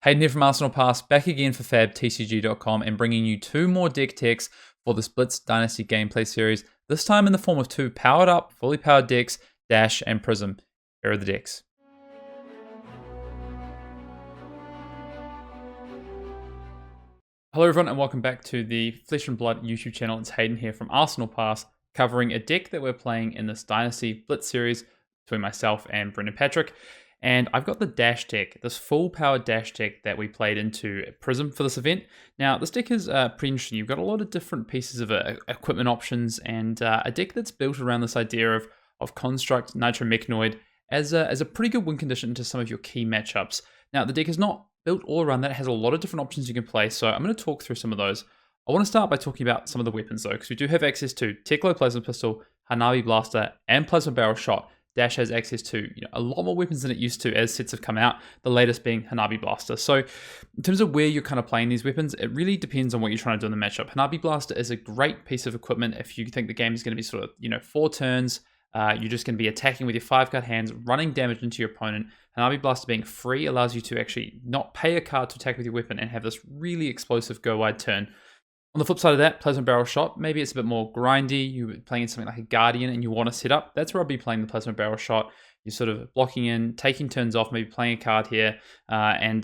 Hayden here from Arsenal Pass, back again for fabtcg.com and bringing you two more deck techs for this Blitz Dynasty gameplay series, this time in the form of two powered up, fully powered decks, Dash and Prism. Here are the decks. Hello everyone and welcome back to the Flesh and Blood YouTube channel. It's Hayden here from Arsenal Pass, covering a deck that we're playing in this Dynasty Blitz series between myself and Brendan Patrick. And I've got the Dash deck, this full-powered Dash deck that we played into Prism for this event. Now, this deck is pretty interesting. You've got a lot of different pieces of equipment options and a deck that's built around this idea of Construct, Nitro Mechanoid as a pretty good win condition to some of your key matchups. Now, the deck is not built all around that. It has a lot of different options you can play, so I'm going to talk through some of those. I want to start by talking about some of the weapons, though, because we do have access to Teklo Plasma Pistol, Hanabi Blaster, and Plasma Barrel Shot. Dash has access to a lot more weapons than it used to as sets have come out, the latest being Hanabi Blaster. So in terms of where you're kind of playing these weapons, it really depends on what you're trying to do in the matchup. Hanabi Blaster is a great piece of equipment if you think the game is going to be sort of 4 turns. You're just going to be attacking with your 5-card hands, running damage into your opponent. Hanabi Blaster being free allows you to actually not pay a card to attack with your weapon and have this really explosive go-wide turn. On the flip side of that, Plasma Barrel Shot, maybe it's a bit more grindy. You're playing in something like a Guardian and you want to set up. That's where I'll be playing the Plasma Barrel Shot. You're sort of blocking in, taking turns off, maybe playing a card here. And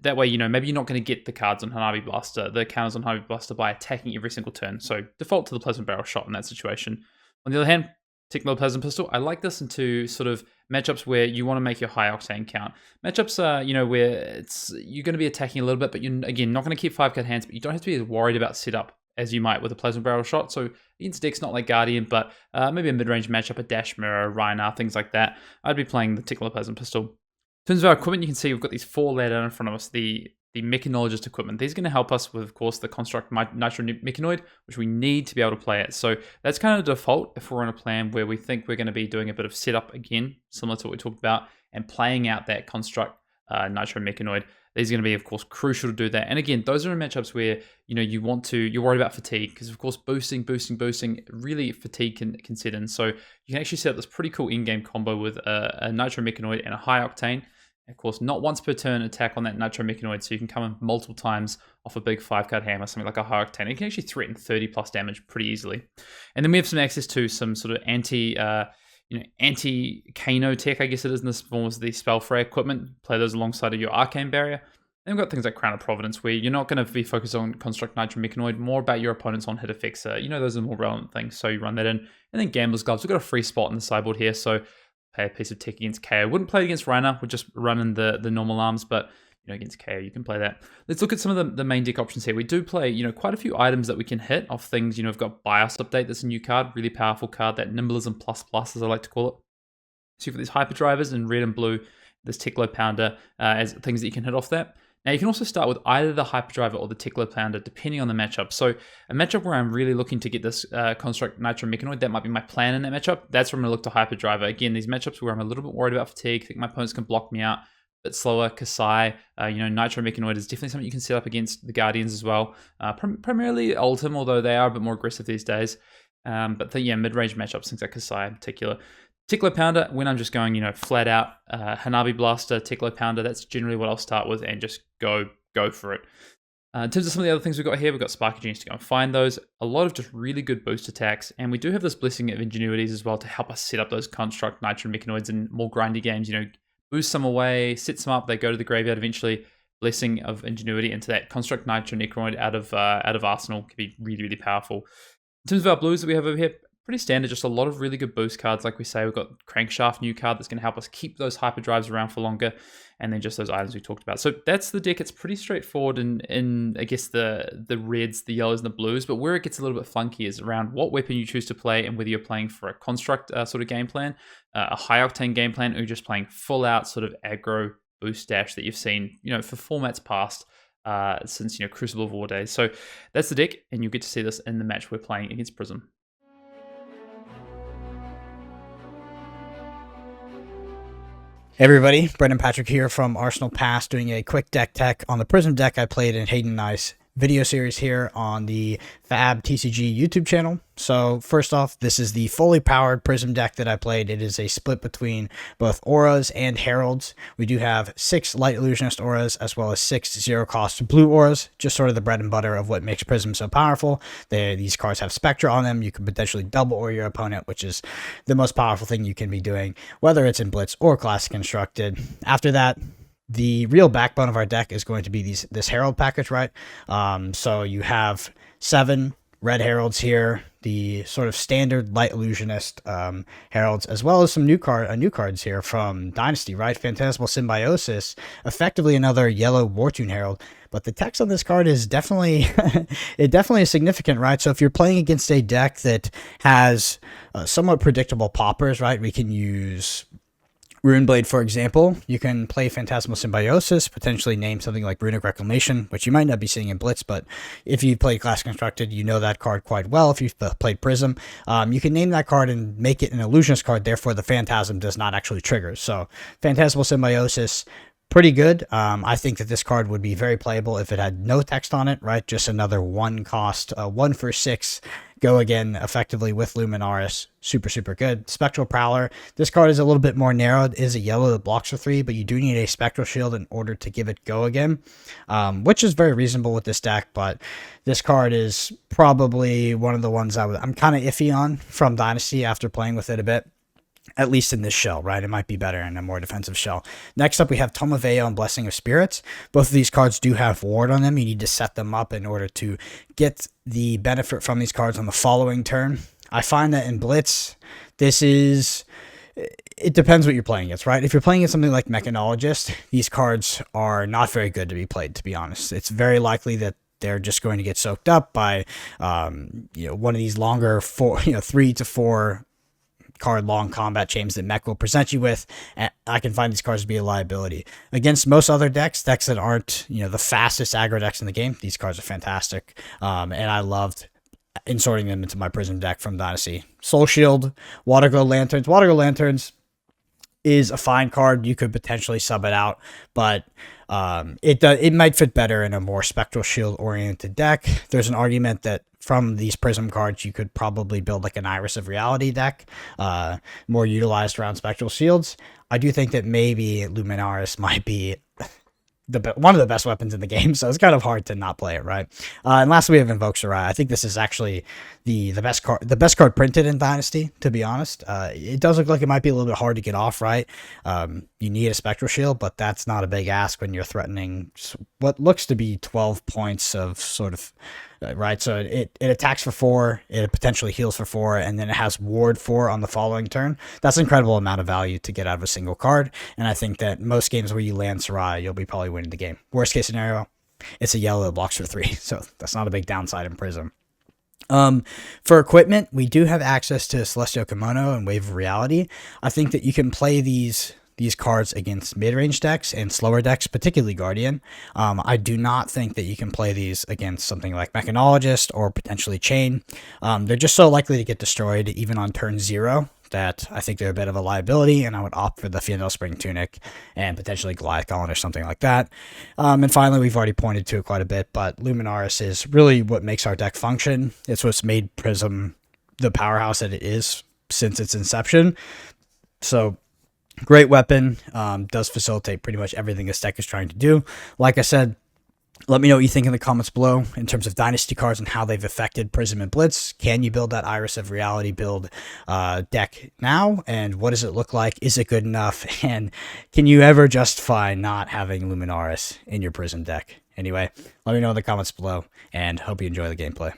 that way, maybe you're not going to get the cards on Hanabi Blaster, the counters on Hanabi Blaster by attacking every single turn. So default to the Plasma Barrel Shot in that situation. On the other hand, Teklo Plasma Pistol, I like this into sort of matchups where you want to make your high octane count. Matchups, where you're going to be attacking a little bit, but you're, again, not going to keep 5-card hands, but you don't have to be as worried about setup as you might with a Plasma Barrel Shot. So against decks not like Guardian, but maybe a mid-range matchup, a Dash Mirror, Rhinar, things like that, I'd be playing the Teklo Plasma Pistol. In terms of our equipment, you can see we've got these 4 laid out in front of us, the Mechanologist equipment. These are going to help us with, of course, the Construct Nitro Mechanoid, which we need to be able to play it. So that's kind of the default if we're on a plan where we think we're going to be doing a bit of setup again, similar to what we talked about, and playing out that Construct Nitro Mechanoid. These are going to be, of course, crucial to do that. And again, those are in matchups where you're worried about fatigue, because of course boosting, really fatigue can set in. So you can actually set up this pretty cool in-game combo with a Nitro Mechanoid and a high octane. Of course, not once per turn attack on that Nitro Mechanoid, so you can come in multiple times off a big 5-card hammer, something like a high octane. It can actually threaten 30 plus damage pretty easily. And then we have some access to some sort of anti-Kano tech, I guess it is, in this form of the Spellfray equipment. Play those alongside of your Arcane Barrier. And we've got things like Crown of Providence, where you're not going to be focused on Construct Nitro Mechanoid, more about your opponent's on-hit effects. Those are more relevant things, so you run that in. And then Gambler's Gloves. We've got a free spot in the sideboard here, so play a piece of tech against KO. Wouldn't play it against Rhinar, we're just running the normal arms, but against KO you can play that. Let's look at some of the main deck options here. We do play quite a few items that we can hit off things. We've got BIOS Update, that's a new card, really powerful card, that Nimblism plus as I like to call it. So you've got these Hyperdrivers in red and blue, this Teklo Pounder as things that you can hit off that. Now, you can also start with either the Hyperdriver or the Teklo Pounder, depending on the matchup. So a matchup where I'm really looking to get this Construct Nitro Mechanoid, that might be my plan in that matchup. That's where I'm going to look to Hyperdriver. Again, these matchups where I'm a little bit worried about fatigue, think my opponents can block me out, a bit slower, Kasai, Nitro Mechanoid is definitely something you can set up against the Guardians as well. Primarily Ultim, although they are a bit more aggressive these days. Mid-range matchups, things like Kasai in particular. Teklo Pounder, when I'm just going, flat out Hanabi Blaster, Teklo Pounder, that's generally what I'll start with and just go for it. In terms of some of the other things we've got here, we've got Sparky Genius to go and find those. A lot of just really good boost attacks, and we do have this Blessing of Ingenuities as well to help us set up those Construct Nitro Mechanoids in more grindy games. Boost some away, set some up, they go to the graveyard eventually. Blessing of Ingenuity into that Construct Nitro Mechanoid out of Arsenal can be really, really powerful. In terms of our blues that we have over here, pretty standard, just a lot of really good boost cards. Like we say, we've got Crankshaft, new card that's going to help us keep those hyperdrives around for longer, and then just those items we talked about. So that's the deck. It's pretty straightforward in I guess the reds, the yellows, and the blues, but where it gets a little bit funky is around what weapon you choose to play and whether you're playing for a construct sort of game plan, a high octane game plan, or you're just playing full out sort of aggro boost dash that you've seen for formats past since Crucible of War days. So that's the deck, and you'll get to see this in the match we're playing against Prism. Hey everybody, Brendan Patrick here from Arsenal Pass, doing a quick deck tech on the Prism deck I played in Hayden and I's video series here on the Fab TCG YouTube channel. So first off, this is the fully powered Prism deck that I played. It is a split between both auras and heralds. We do have 6 light illusionist auras as well as 6 zero cost blue auras, just sort of the bread and butter of what makes Prism so powerful. These cards have Spectra on them. You can potentially double aura your opponent, which is the most powerful thing you can be doing, whether it's in Blitz or Classic Constructed. After that, the real backbone of our deck is going to be this Herald package, right? So you have 7 red Heralds here, the sort of standard light illusionist Heralds, as well as some new cards here from Dynasty, right? Phantasmal Symbiosis, effectively another yellow Wartune Herald. But the text on this card is definitely is significant, right? So if you're playing against a deck that has somewhat predictable poppers, right? We can use Runeblade, for example. You can play Phantasmal Symbiosis, potentially name something like Runic Reclamation, which you might not be seeing in Blitz, but if you played Classic Constructed, you know that card quite well. If you've played Prism, you can name that card and make it an illusionist card, therefore the Phantasm does not actually trigger. So Phantasmal Symbiosis, pretty good. I think that this card would be very playable if it had no text on it, right? Just another 1 cost, 1 for 6, go again effectively with Luminaris. Super good. Spectral Prowler. This card is a little bit more narrowed. It is a yellow that blocks for 3, but you do need a Spectral Shield in order to give it go again, which is very reasonable with this deck, but this card is probably one of the ones I'm kind of iffy on from Dynasty after playing with it a bit. At least in this shell, right? It might be better in a more defensive shell. Next up, we have Tome of Veo and Blessing of Spirits. Both of these cards do have ward on them. You need to set them up in order to get the benefit from these cards on the following turn. I find that in Blitz, it depends what you're playing against, right? If you're playing against something like Mechanologist, these cards are not very good to be played, to be honest. It's very likely that they're just going to get soaked up by one of these longer 3 to 4 card long combat chains that Mech will present you with, and I can find these cards to be a liability. Against most other decks that aren't the fastest aggro decks in the game, these cards are fantastic, and I loved inserting them into my Prism deck from Dynasty. Soul Shield, Water Glow Lanterns. Water Glow Lanterns is a fine card. You could potentially sub it out, but it might fit better in a more Spectral Shield oriented deck. There's an argument that from these Prism cards, you could probably build like an Iris of Reality deck, more utilized around Spectral Shields. I do think that maybe Luminaris might be one of the best weapons in the game, so it's kind of hard to not play it, right? And lastly, we have Invoke Sarai. I think this is actually the best card printed in Dynasty, to be honest. It does look like it might be a little bit hard to get off, right? You need a Spectral Shield, but that's not a big ask when you're threatening what looks to be 12 points of sort of, right? So it attacks for 4, it potentially heals for 4, and then it has ward 4 on the following turn. That's an incredible amount of value to get out of a single card, and I think that most games where you land Sarai, you'll be probably winning the game. Worst case scenario, it's a yellow that blocks for 3, so that's not a big downside in Prism. For equipment, we do have access to Celestial Kimono and Wave of Reality. I think that you can play these cards against mid-range decks and slower decks, particularly Guardian. I do not think that you can play these against something like Mechanologist or potentially Chain. They're just so likely to get destroyed even on turn 0 that I think they're a bit of a liability, and I would opt for the Fiendal Spring Tunic and potentially Goliath Golem or something like that. And finally, we've already pointed to it quite a bit, but Luminaris is really what makes our deck function. It's what's made Prism the powerhouse that it is since its inception. So great weapon, does facilitate pretty much everything this deck is trying to do. Like I said, let me know what you think in the comments below in terms of Dynasty cards and how they've affected Prism and Blitz. Can you build that Iris of Reality build deck now? And what does it look like? Is it good enough? And can you ever justify not having Luminaris in your Prism deck? Anyway, let me know in the comments below, and hope you enjoy the gameplay.